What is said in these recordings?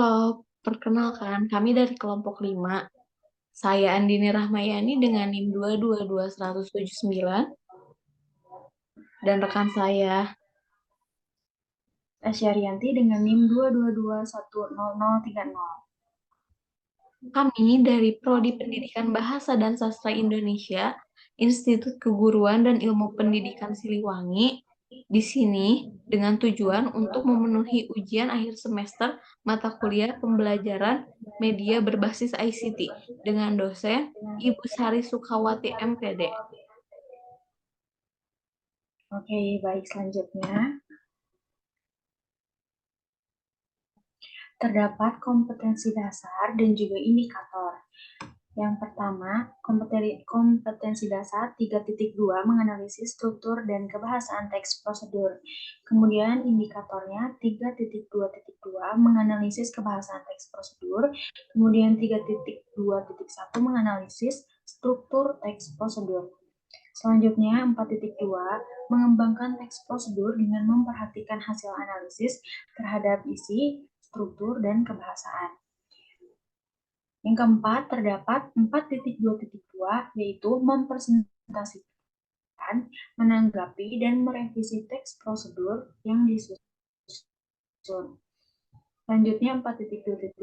Halo, perkenalkan kami dari kelompok 5. Saya Andini Rahmayani dengan NIM 222179 dan rekan saya. Asyarianti dengan NIM 222100030. Kami dari Prodi Pendidikan Bahasa dan Sastra Indonesia, Institut Keguruan dan Ilmu Pendidikan Siliwangi, di sini dengan tujuan untuk memenuhi ujian akhir semester mata kuliah pembelajaran media berbasis ICT dengan dosen Ibu Sari Sukawati MPD. Oke, baik, selanjutnya. Terdapat kompetensi dasar dan juga indikator. Yang pertama, kompetensi dasar 3.2 menganalisis struktur dan kebahasaan teks prosedur. Kemudian indikatornya 3.2.2 menganalisis kebahasaan teks prosedur. Kemudian 3.2.1 menganalisis struktur teks prosedur. Selanjutnya, 4.2 mengembangkan teks prosedur dengan memperhatikan hasil analisis terhadap isi, struktur, dan kebahasaan. Yang keempat, terdapat 4.2.2 yaitu mempresentasikan, menanggapi, dan merevisi teks prosedur yang disusun. Selanjutnya 4.2.1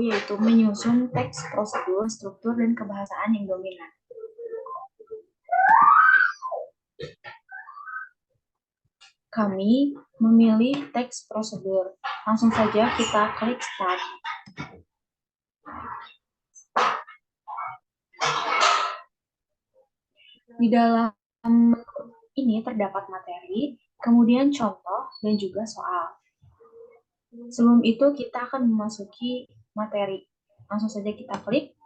yaitu menyusun teks prosedur, struktur, dan kebahasaan yang dominan. Kami memilih teks prosedur. Langsung saja kita klik start. Di dalam ini terdapat materi, kemudian contoh, dan juga soal. Sebelum itu kita akan memasuki materi. Langsung saja kita klik.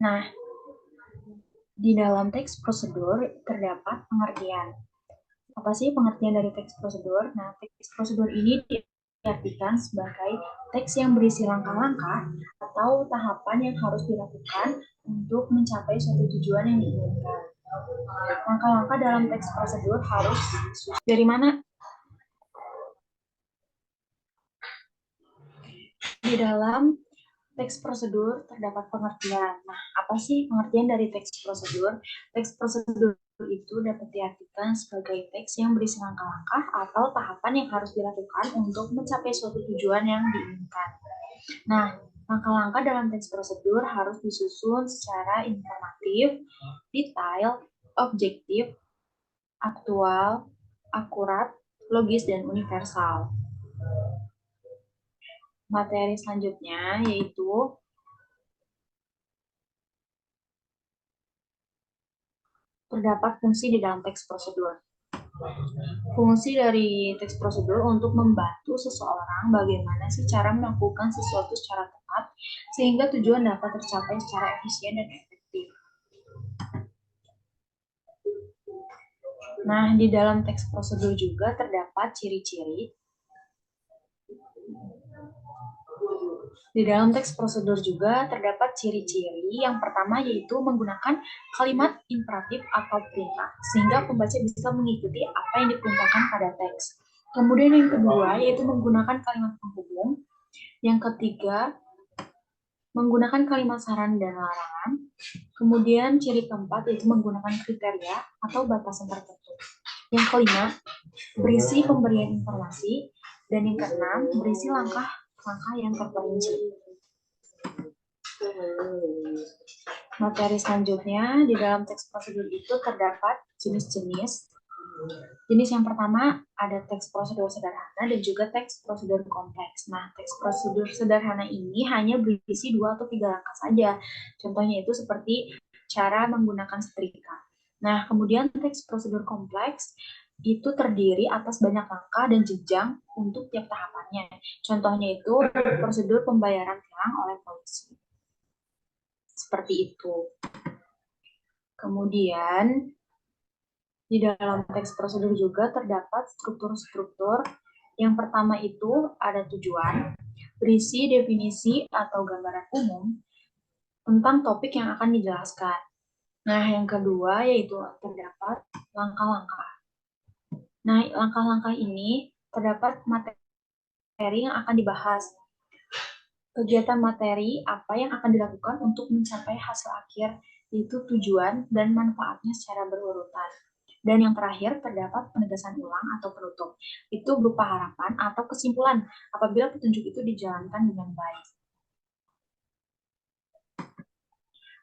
Nah, di dalam teks prosedur terdapat pengertian. Apa sih pengertian dari teks prosedur? Nah, teks prosedur ini diartikan sebagai teks yang berisi langkah-langkah atau tahapan yang harus dilakukan untuk mencapai suatu tujuan yang diinginkan. Langkah-langkah dalam teks prosedur harus dari mana? Di dalam teks prosedur terdapat pengertian. Nah, apa sih pengertian dari teks prosedur? Teks prosedur itu dapat diartikan sebagai teks yang berisi langkah-langkah atau tahapan yang harus dilakukan untuk mencapai suatu tujuan yang diinginkan. Nah, langkah-langkah dalam teks prosedur harus disusun secara informatif, detail, objektif, aktual, akurat, logis, dan universal. Materi selanjutnya yaitu terdapat fungsi di dalam teks prosedur. Fungsi dari teks prosedur untuk membantu seseorang bagaimana sih cara melakukan sesuatu secara tepat sehingga tujuan dapat tercapai secara efisien dan efektif. Nah, di dalam teks prosedur juga terdapat ciri-ciri. Di dalam teks prosedur juga terdapat ciri-ciri. Yang pertama yaitu menggunakan kalimat imperatif atau perintah, sehingga pembaca bisa mengikuti apa yang diperintahkan pada teks. Kemudian yang kedua yaitu menggunakan kalimat penghubung. Yang ketiga, menggunakan kalimat saran dan larangan. Kemudian ciri keempat yaitu menggunakan kriteria atau batasan tertentu. Yang kelima, berisi pemberian informasi. Dan yang keenam, berisi langkah-langkah yang terperinci. Materi selanjutnya, di dalam teks prosedur itu terdapat jenis-jenis. Jenis yang pertama ada teks prosedur sederhana dan juga teks prosedur kompleks. Nah, teks prosedur sederhana ini hanya berisi 2 atau 3 langkah saja. Contohnya itu seperti cara menggunakan setrika. Nah, kemudian teks prosedur kompleks itu terdiri atas banyak langkah dan jenjang untuk tiap tahapannya. Contohnya itu prosedur pembayaran tilang oleh polisi. Seperti itu. Kemudian di dalam teks prosedur juga terdapat struktur-struktur. Yang pertama itu ada tujuan, berisi definisi atau gambaran umum tentang topik yang akan dijelaskan. Nah, yang kedua yaitu terdapat langkah-langkah. Nah, langkah-langkah ini terdapat materi yang akan dibahas. Kegiatan materi apa yang akan dilakukan untuk mencapai hasil akhir, yaitu tujuan dan manfaatnya secara berurutan. Dan yang terakhir terdapat penegasan ulang atau penutup. Itu berupa harapan atau kesimpulan apabila petunjuk itu dijalankan dengan baik.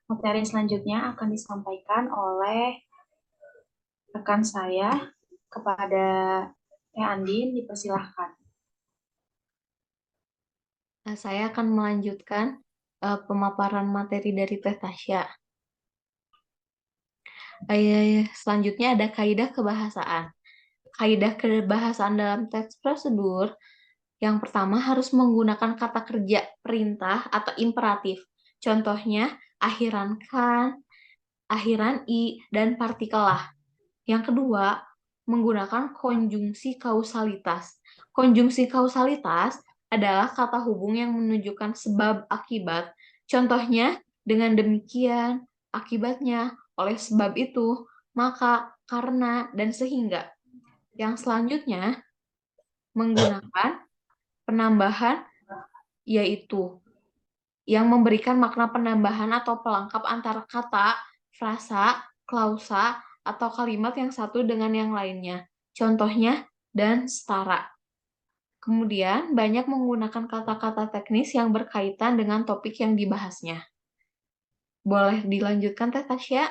Materi selanjutnya akan disampaikan oleh rekan saya kepada Teh Andin, dipersilahkan. Nah, saya akan melanjutkan pemaparan materi dari Teh Tasya. Selanjutnya ada kaidah kebahasaan. Kaidah kebahasaan dalam teks prosedur yang pertama harus menggunakan kata kerja perintah atau imperatif. Contohnya akhiran kan, akhiran i, dan partikel lah. Yang kedua, menggunakan konjungsi kausalitas. Konjungsi kausalitas adalah kata hubung yang menunjukkan sebab akibat. Contohnya, dengan demikian, akibatnya, oleh sebab itu, maka, karena, dan sehingga. Yang selanjutnya, menggunakan penambahan, yaitu yang memberikan makna penambahan atau pelengkap antara kata, frasa, klausa, atau kalimat yang satu dengan yang lainnya. Contohnya, dan setara. Kemudian, banyak menggunakan kata-kata teknis yang berkaitan dengan topik yang dibahasnya. Boleh dilanjutkan, Teh Tasya?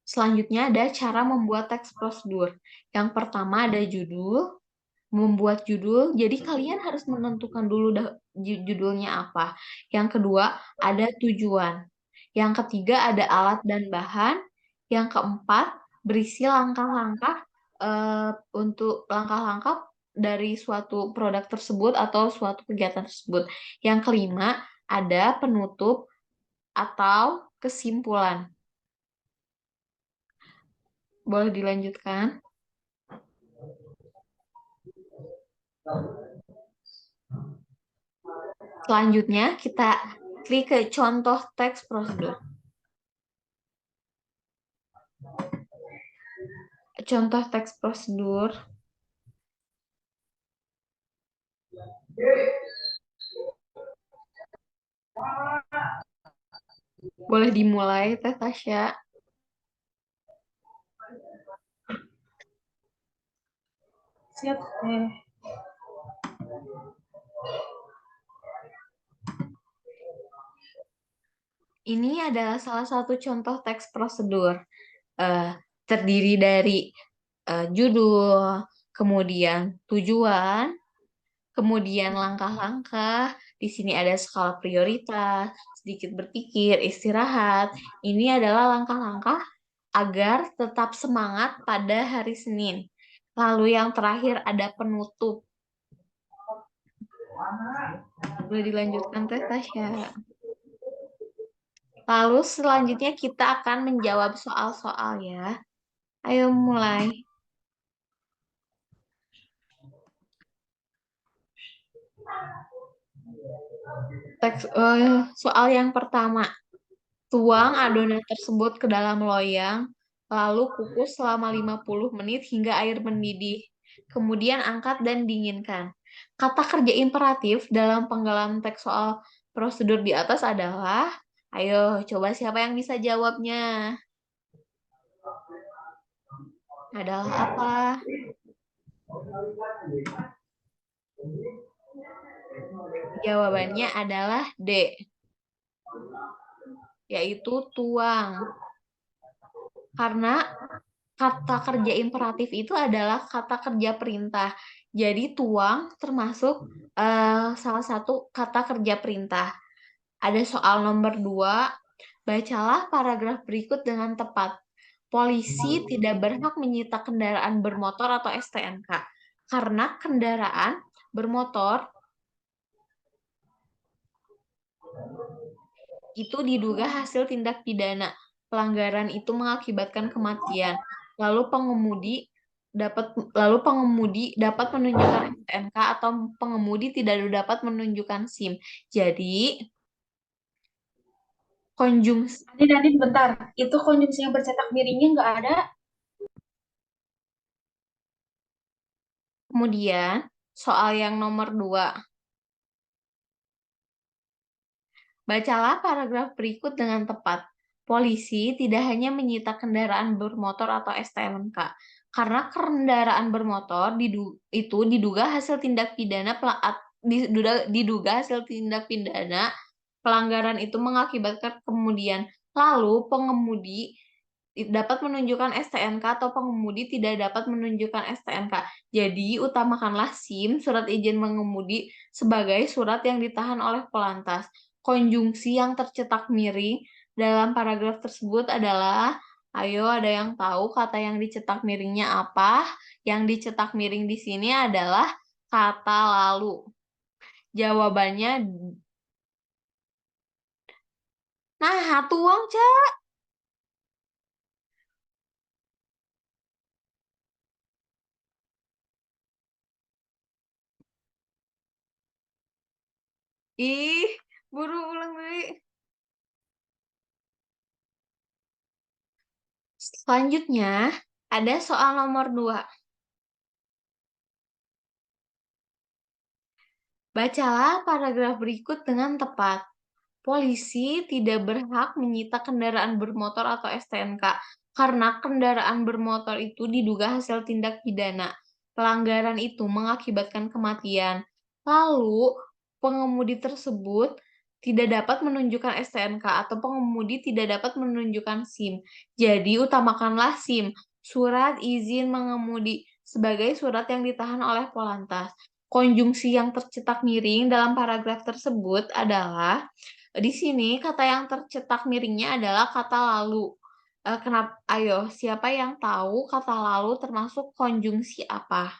Selanjutnya ada cara membuat teks prosedur. Yang pertama ada judul, membuat judul. Jadi kalian harus menentukan dulu judulnya apa. Yang kedua ada tujuan. Yang ketiga ada alat dan bahan. Yang keempat berisi langkah-langkah untuk langkah-langkah dari suatu produk tersebut atau suatu kegiatan tersebut. Yang kelima ada penutup atau kesimpulan. Boleh dilanjutkan? Selanjutnya kita klik ke contoh teks prosedur. Contoh teks prosedur. Boleh dimulai, Teh Tasya. Siap, Teh. Ini adalah salah satu contoh teks prosedur. Eh, terdiri dari judul, kemudian tujuan, kemudian langkah-langkah. Di sini ada skala prioritas, sedikit berpikir, istirahat. Ini adalah langkah-langkah agar tetap semangat pada hari Senin. Lalu yang terakhir ada penutup. Boleh dilanjutkan, Teh Tasya. Lalu selanjutnya kita akan menjawab soal-soal ya. Ayo mulai. Soal yang pertama. Tuang adonan tersebut ke dalam loyang, lalu kukus selama 50 menit hingga air mendidih. Kemudian angkat dan dinginkan. Kata kerja imperatif dalam penggalan teks soal prosedur di atas adalah, ayo coba siapa yang bisa jawabnya? Adalah apa? Jawabannya adalah D, yaitu tuang. Karena kata kerja imperatif itu adalah kata kerja perintah. Jadi tuang termasuk salah satu kata kerja perintah. Ada soal nomor 2. Bacalah paragraf berikut dengan tepat. Polisi tidak berhak menyita kendaraan bermotor atau STNK karena kendaraan bermotor itu diduga hasil tindak pidana. Pelanggaran itu mengakibatkan kematian. Lalu pengemudi dapat menunjukkan STNK atau pengemudi tidak dapat menunjukkan SIM. Jadi konjungsi Ini bentar. Itu konjungsi yang bercetak miringnya nggak ada. Kemudian, soal yang nomor 2. Bacalah paragraf berikut dengan tepat. Polisi tidak hanya menyita kendaraan bermotor atau STNK, karena kendaraan bermotor itu diduga hasil tindak pidana hasil tindak pidana pelanggaran itu mengakibatkan kemudian. Lalu pengemudi dapat menunjukkan STNK atau pengemudi tidak dapat menunjukkan STNK. Jadi, utamakanlah SIM, surat izin mengemudi, sebagai surat yang ditahan oleh Polantas. Konjungsi yang tercetak miring dalam paragraf tersebut adalah, ayo ada yang tahu kata yang dicetak miringnya apa? Yang dicetak miring di sini adalah kata lalu. Jawabannya, nah, tuang, Cak. Ih, buru ulang lagi. Selanjutnya, ada soal nomor 2. Bacalah paragraf berikut dengan tepat. Polisi tidak berhak menyita kendaraan bermotor atau STNK karena kendaraan bermotor itu diduga hasil tindak pidana. Pelanggaran itu mengakibatkan kematian. Lalu, pengemudi tersebut tidak dapat menunjukkan STNK atau pengemudi tidak dapat menunjukkan SIM. Jadi, utamakanlah SIM, surat izin mengemudi, sebagai surat yang ditahan oleh Polantas. Konjungsi yang tercetak miring dalam paragraf tersebut adalah, di sini kata yang tercetak miringnya adalah kata lalu. Kenapa? Ayo, siapa yang tahu kata lalu termasuk konjungsi apa?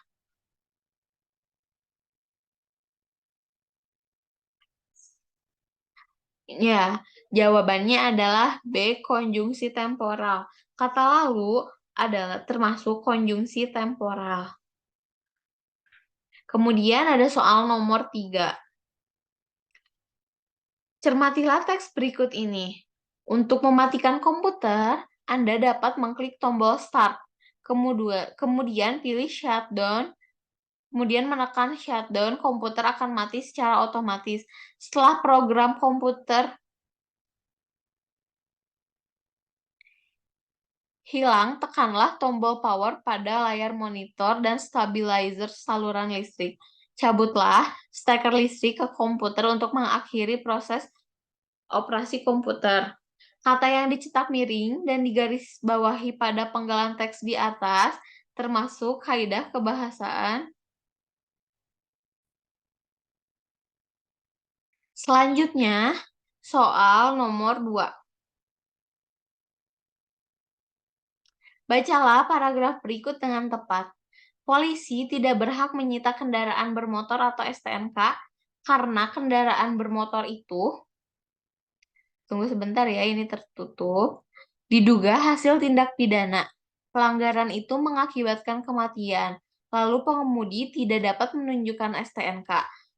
Ya, jawabannya adalah B, konjungsi temporal. Kata lalu adalah termasuk konjungsi temporal. Kemudian ada soal nomor 3. Cermatilah teks berikut ini. Untuk mematikan komputer, Anda dapat mengklik tombol Start. Kemudian pilih Shutdown. Kemudian menekan Shutdown, komputer akan mati secara otomatis. Setelah program komputer hilang, tekanlah tombol Power pada layar monitor dan stabilizer saluran listrik. Cabutlah steker listrik ke komputer untuk mengakhiri proses operasi komputer. Kata yang dicetak miring dan digarisbawahi pada penggalan teks di atas termasuk kaidah kebahasaan. Selanjutnya, soal nomor 2. Bacalah paragraf berikut dengan tepat. Polisi tidak berhak menyita kendaraan bermotor atau STNK karena kendaraan bermotor itu, tunggu sebentar ya, ini tertutup, diduga hasil tindak pidana. Pelanggaran itu mengakibatkan kematian. Lalu pengemudi tidak dapat menunjukkan STNK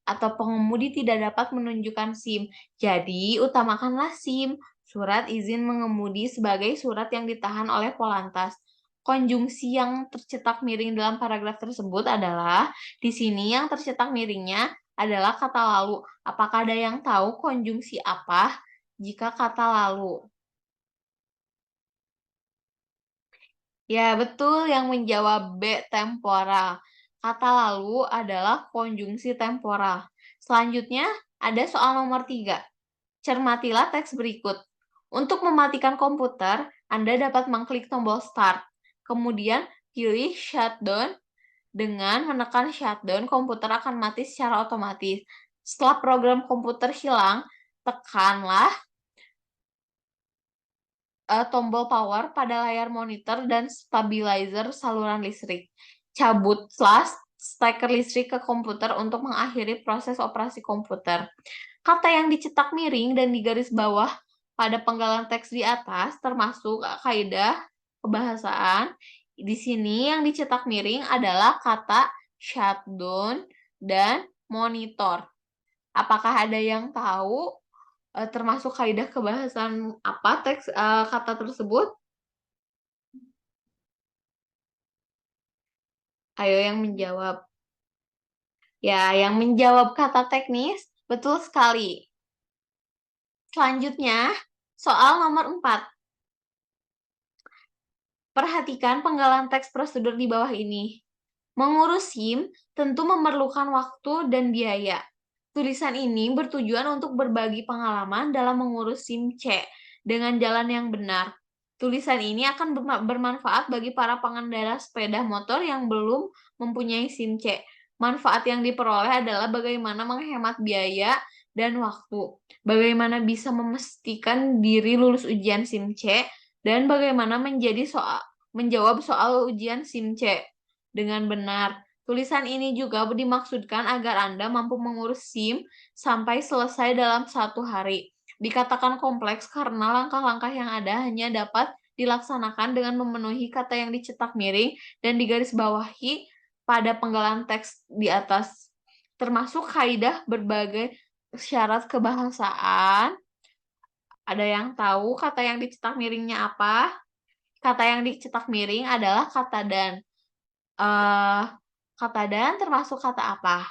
atau pengemudi tidak dapat menunjukkan SIM. Jadi, utamakanlah SIM, surat izin mengemudi, sebagai surat yang ditahan oleh Polantas. Konjungsi yang tercetak miring dalam paragraf tersebut adalah, di sini yang tercetak miringnya adalah kata lalu. Apakah ada yang tahu konjungsi apa jika kata lalu? Ya, betul, yang menjawab B, temporal. Kata lalu adalah konjungsi temporal. Selanjutnya, ada soal nomor 3. Cermatilah teks berikut. Untuk mematikan komputer, Anda dapat mengklik tombol Start. Kemudian, pilih Shutdown. Dengan menekan Shutdown, komputer akan mati secara otomatis. Setelah program komputer hilang, tekanlah tombol power pada layar monitor dan stabilizer saluran listrik. Cabutlah steker listrik ke komputer untuk mengakhiri proses operasi komputer. Kata yang dicetak miring dan di garis bawah pada penggalan teks di atas termasuk kaidah kebahasaan. Di sini yang dicetak miring adalah kata shutdown dan monitor. Apakah ada yang tahu termasuk kaidah kebahasaan apa teks kata tersebut? Ayo yang menjawab. Ya, yang menjawab kata teknis, betul sekali. Selanjutnya, soal nomor 4. Perhatikan penggalan teks prosedur di bawah ini. Mengurus SIM tentu memerlukan waktu dan biaya. Tulisan ini bertujuan untuk berbagi pengalaman dalam mengurus SIM C dengan jalan yang benar. Tulisan ini akan bermanfaat bagi para pengendara sepeda motor yang belum mempunyai SIM C. Manfaat yang diperoleh adalah bagaimana menghemat biaya dan waktu, bagaimana bisa memastikan diri lulus ujian SIM C, dan bagaimana menjawab soal ujian SIM C dengan benar. Tulisan ini juga dimaksudkan agar Anda mampu mengurus SIM sampai selesai dalam 1 hari. Dikatakan kompleks karena langkah-langkah yang ada hanya dapat dilaksanakan dengan memenuhi kata yang dicetak miring dan digarisbawahi pada penggalan teks di atas, termasuk kaidah berbagai syarat kebahasaan. Ada yang tahu kata yang dicetak miringnya apa? Kata yang dicetak miring adalah kata dan. eh Kata dan termasuk kata apa?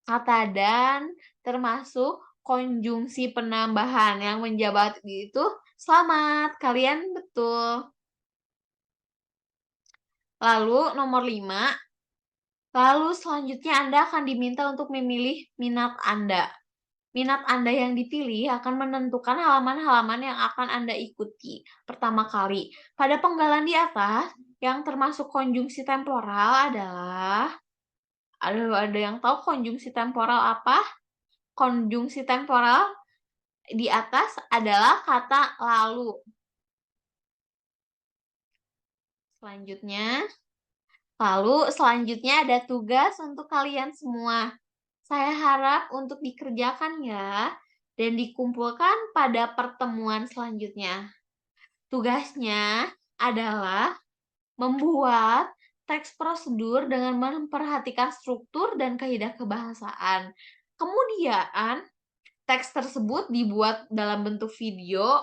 Kata dan termasuk konjungsi penambahan yang menjabat itu selamat. Kalian betul. Lalu nomor 5. Lalu selanjutnya Anda akan diminta untuk memilih minat Anda. Minat Anda yang dipilih akan menentukan halaman-halaman yang akan Anda ikuti pertama kali. Pada penggalan di atas, yang termasuk konjungsi temporal adalah, ada yang tahu konjungsi temporal apa? Konjungsi temporal di atas adalah kata lalu. Selanjutnya ada tugas untuk kalian semua. Saya harap untuk dikerjakan ya, dan dikumpulkan pada pertemuan selanjutnya. Tugasnya adalah membuat teks prosedur dengan memperhatikan struktur dan kaidah kebahasaan. Kemudian, teks tersebut dibuat dalam bentuk video,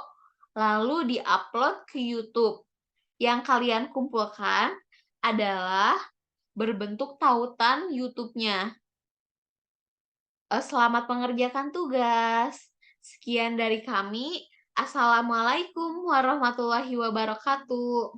lalu diupload ke YouTube. Yang kalian kumpulkan adalah berbentuk tautan YouTube-nya. Selamat mengerjakan tugas. Sekian dari kami. Assalamualaikum warahmatullahi wabarakatuh.